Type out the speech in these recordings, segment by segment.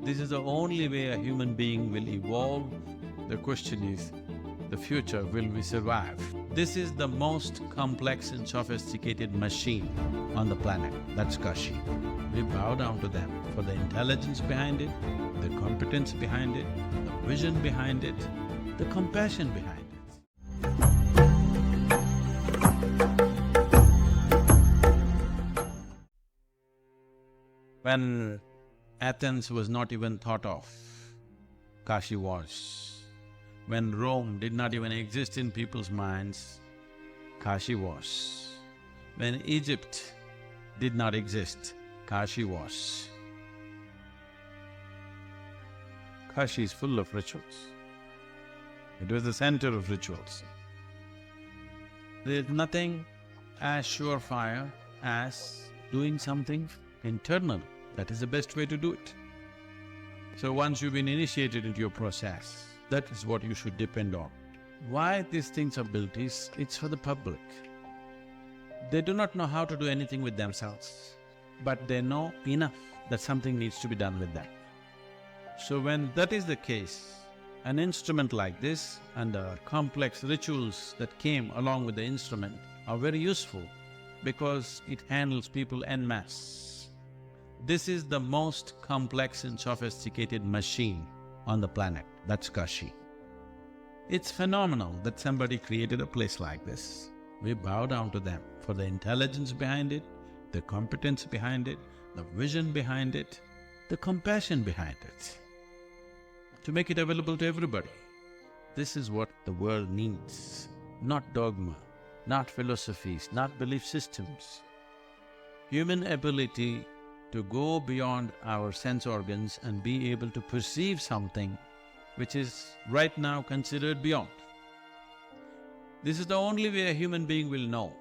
This is the only way a human being will evolve. The question is, the future, will we survive? This is the most complex and sophisticated machine on the planet, that's Kashi. We bow down to them for the intelligence behind it, the competence behind it, the vision behind it, the compassion behind it. When Athens was not even thought of, Kashi was. When Rome did not even exist in people's minds, Kashi was. When Egypt did not exist, Kashi was. Kashi is full of rituals. It was the center of rituals. There is nothing as surefire as doing something internal. That is the best way to do it. So once you've been initiated into your process, that is what you should depend on. Why these things are built is, it's for the public. They do not know how to do anything with themselves, but they know enough that something needs to be done with them. So when that is the case, an instrument like this and the complex rituals that came along with the instrument are very useful because it handles people en masse. This is the most complex and sophisticated machine on the planet, that's Kashi. It's phenomenal that somebody created a place like this. We bow down to them for the intelligence behind it, the competence behind it, the vision behind it, the compassion behind it, to make it available to everybody. This is what the world needs, not dogma, not philosophies, not belief systems. Human ability to go beyond our sense organs and be able to perceive something which is right now considered beyond. This is the only way a human being will know.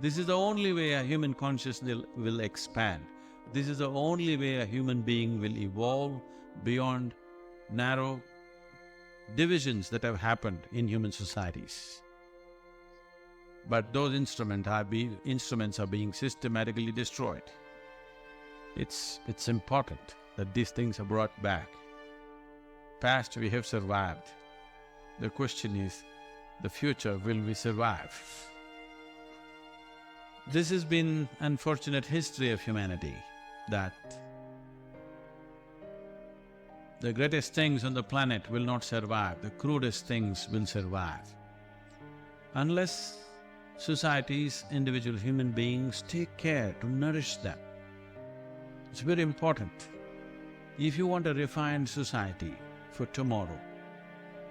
This is the only way a human consciousness will expand. This is the only way a human being will evolve beyond narrow divisions that have happened in human societies. But those instruments are being systematically destroyed. It's important that these things are brought back. Past we have survived. The question is, the future, will we survive? This has been unfortunate history of humanity, that the greatest things on the planet will not survive, the crudest things will survive. Unless societies, individual human beings take care to nourish them. It's very important. If you want a refined society for tomorrow,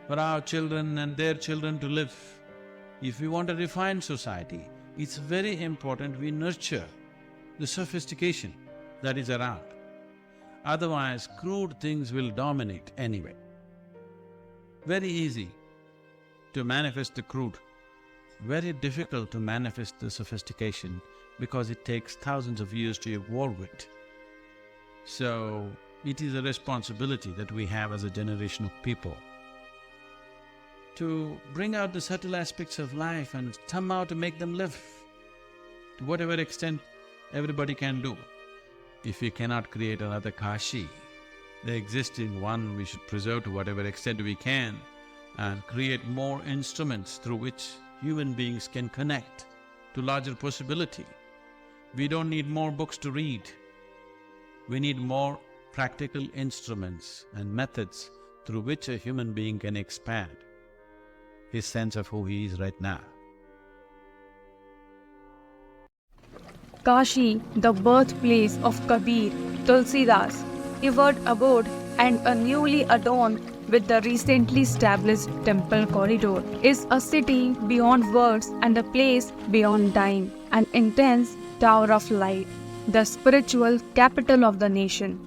for our children and their children to live, if we want a refined society, it's very important we nurture the sophistication that is around. Otherwise, crude things will dominate anyway. Very easy to manifest the crude, very difficult to manifest the sophistication because it takes thousands of years to evolve it. So, it is a responsibility that we have as a generation of people to bring out the subtle aspects of life and somehow to make them live to whatever extent everybody can do. If we cannot create another Kashi, the existing one we should preserve to whatever extent we can and create more instruments through which human beings can connect to larger possibility. We don't need more books to read. We need more practical instruments and methods through which a human being can expand his sense of who he is right now. Kashi, the birthplace of Kabir, Tulsidas, ever abode and a newly adorned with the recently established temple corridor, is a city beyond words and a place beyond time, an intense tower of light, the spiritual capital of the nation.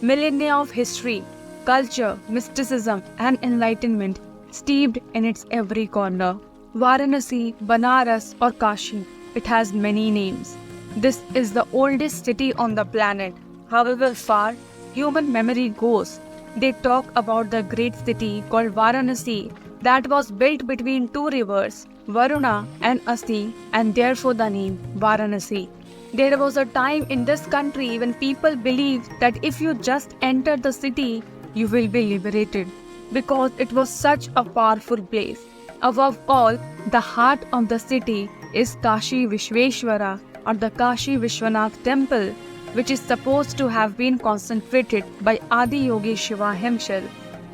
Millennia of history, culture, mysticism and enlightenment steeped in its every corner. Varanasi, Banaras or Kashi, it has many names. This is the oldest city on the planet. However far human memory goes, they talk about the great city called Varanasi that was built between two rivers, Varuna and Asi, and therefore the name Varanasi. There was a time in this country when people believed that if you just enter the city, you will be liberated, because it was such a powerful place. Above all, the heart of the city is Kashi Visweshwara, or the Kashi Viswanath temple, which is supposed to have been consecrated by Adiyogi Shiva himself,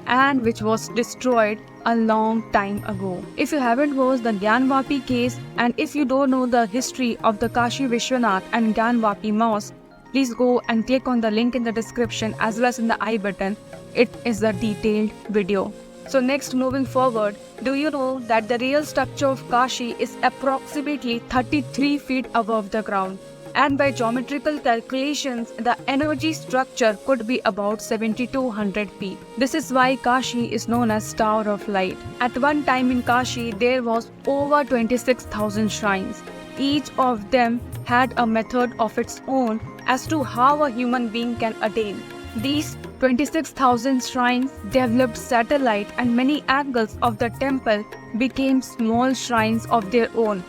and which was destroyed a long time ago. If you haven't watched the Gyanvapi case, and if you don't know the history of the Kashi Vishwanath and Gyanvapi mosque, please go and click on the link in the description as well as in the I button. It is a detailed video. So next, moving forward, do you know that the real structure of Kashi is approximately 33 feet above the ground? And by geometrical calculations, the energy structure could be about 7200 feet. This is why Kashi is known as Tower of Light. At one time in Kashi, there was over 26,000 shrines. Each of them had a method of its own as to how a human being can attain. These 26,000 shrines developed satellite, and many angles of the temple became small shrines of their own.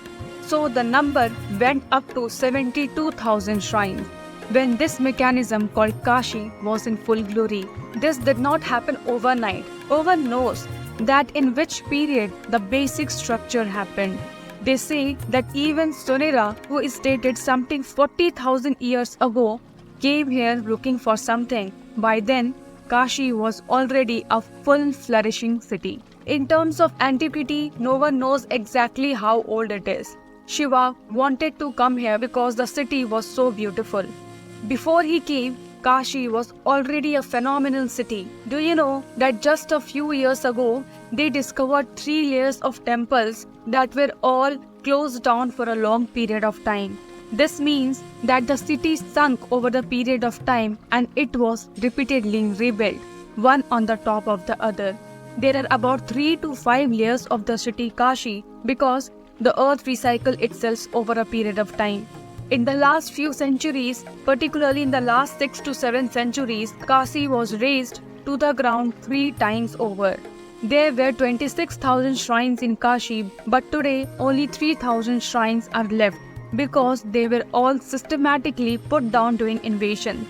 So the number went up to 72,000 shrines when this mechanism called Kashi was in full glory. This did not happen overnight. No one knows that in which period the basic structure happened. They say that even Sunira, who is dated something 40,000 years ago, came here looking for something. By then, Kashi was already a full flourishing city. In terms of antiquity, no one knows exactly how old it is. Shiva wanted to come here because the city was so beautiful. Before he came, Kashi was already a phenomenal city. Do you know that just a few years ago, they discovered 3 layers of temples that were all closed down for a long period of time. This means that the city sunk over the period of time, and it was repeatedly rebuilt, one on the top of the other. There are about 3 to 5 layers of the city Kashi because the earth recycles itself over a period of time. In the last few centuries, particularly in the last 6 to 7 centuries, Kashi was razed to the ground 3 times over. There were 26,000 shrines in Kashi, but today only 3,000 shrines are left because they were all systematically put down during invasion.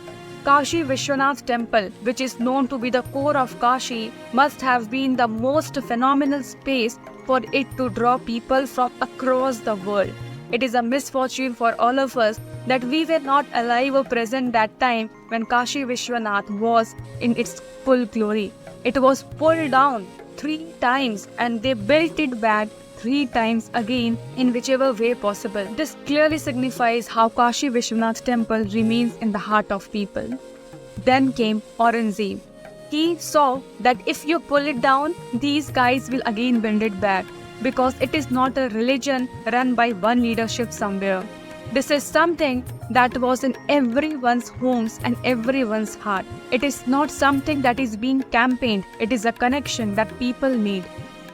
Kashi Vishwanath temple, which is known to be the core of Kashi, must have been the most phenomenal space for it to draw people from across the world. It is a misfortune for all of us that we were not alive or present that time when Kashi Vishwanath was in its full glory. It was pulled down 3 times and they built it back 3 times again in whichever way possible. This clearly signifies how Kashi Vishwanath temple remains in the heart of people. Then came Aurangzeb. He saw that if you pull it down, these guys will again build it back, because it is not a religion run by one leadership somewhere. This is something that was in everyone's homes and everyone's heart. It is not something that is being campaigned. It is a connection that people made.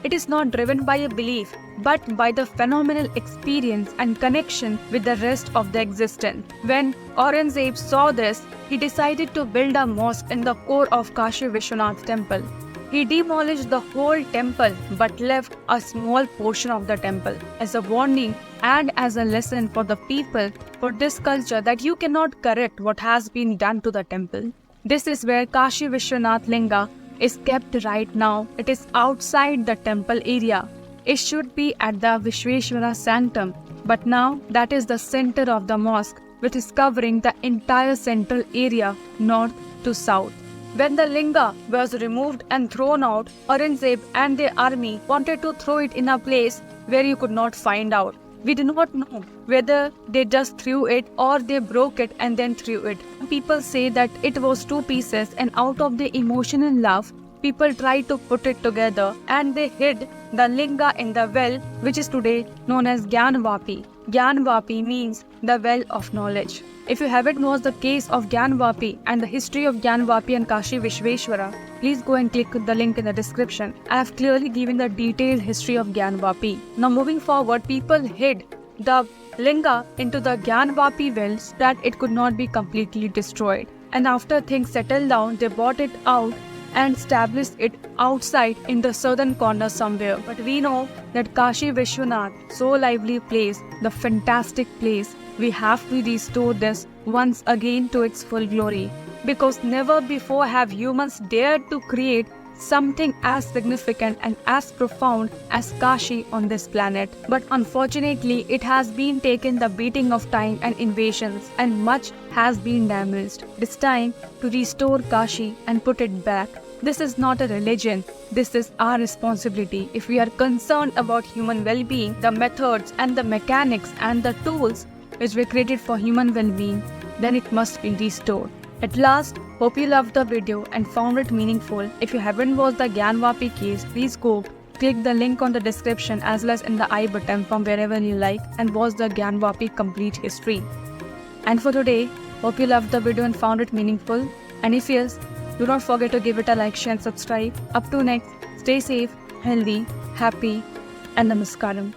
It is not driven by a belief, but by the phenomenal experience and connection with the rest of the existence. When Aurangzeb saw this, he decided to build a mosque in the core of Kashi Vishwanath temple. He demolished the whole temple but left a small portion of the temple as a warning and as a lesson for the people, for this culture, that you cannot correct what has been done to the temple. This is where Kashi Vishwanath Linga is kept right now. It is outside the temple area. It should be at the Vishweshwara sanctum, but now that is the center of the mosque, which is covering the entire central area north to south. When the linga was removed and thrown out, Aurangzeb and their army wanted to throw it in a place where you could not find out. We do not know whether they just threw it or they broke it and then threw it. People say that it was 2 pieces, and out of the emotion and love, people tried to put it together and they hid the linga in the well, which is today known as Gyanvapi. Gyanvapi means the well of knowledge. If you haven't watched the case of Gyanvapi and the history of Gyanvapi and Kashi Vishweshwara, please go and click the link in the description. I have clearly given the detailed history of Gyanvapi. Now moving forward, people hid the linga into the Gyanvapi well so that it could not be completely destroyed. And after things settled down, they brought it out and established it outside in the southern corner somewhere. But we know that Kashi Vishwanath, so lively place, the fantastic place we have to restore this once again to its full glory. Because never before have humans dared to create something as significant and as profound as Kashi on this planet. But unfortunately, it has been taken the beating of time and invasions, and much has been damaged. It is time to restore Kashi and put it back. This is not a religion. This is our responsibility. If we are concerned about human well-being, the methods and the mechanics and the tools which were created for human well-being, then it must be restored. At last, hope you loved the video and found it meaningful. If you haven't watched the Gyanvapi case, please go click the link on the description as well as in the I button from wherever you like and watch the Gyanvapi complete history. And for today, hope you loved the video and found it meaningful. And if yes, do not forget to give it a like, share and subscribe. Up to next, stay safe, healthy, happy and namaskaram.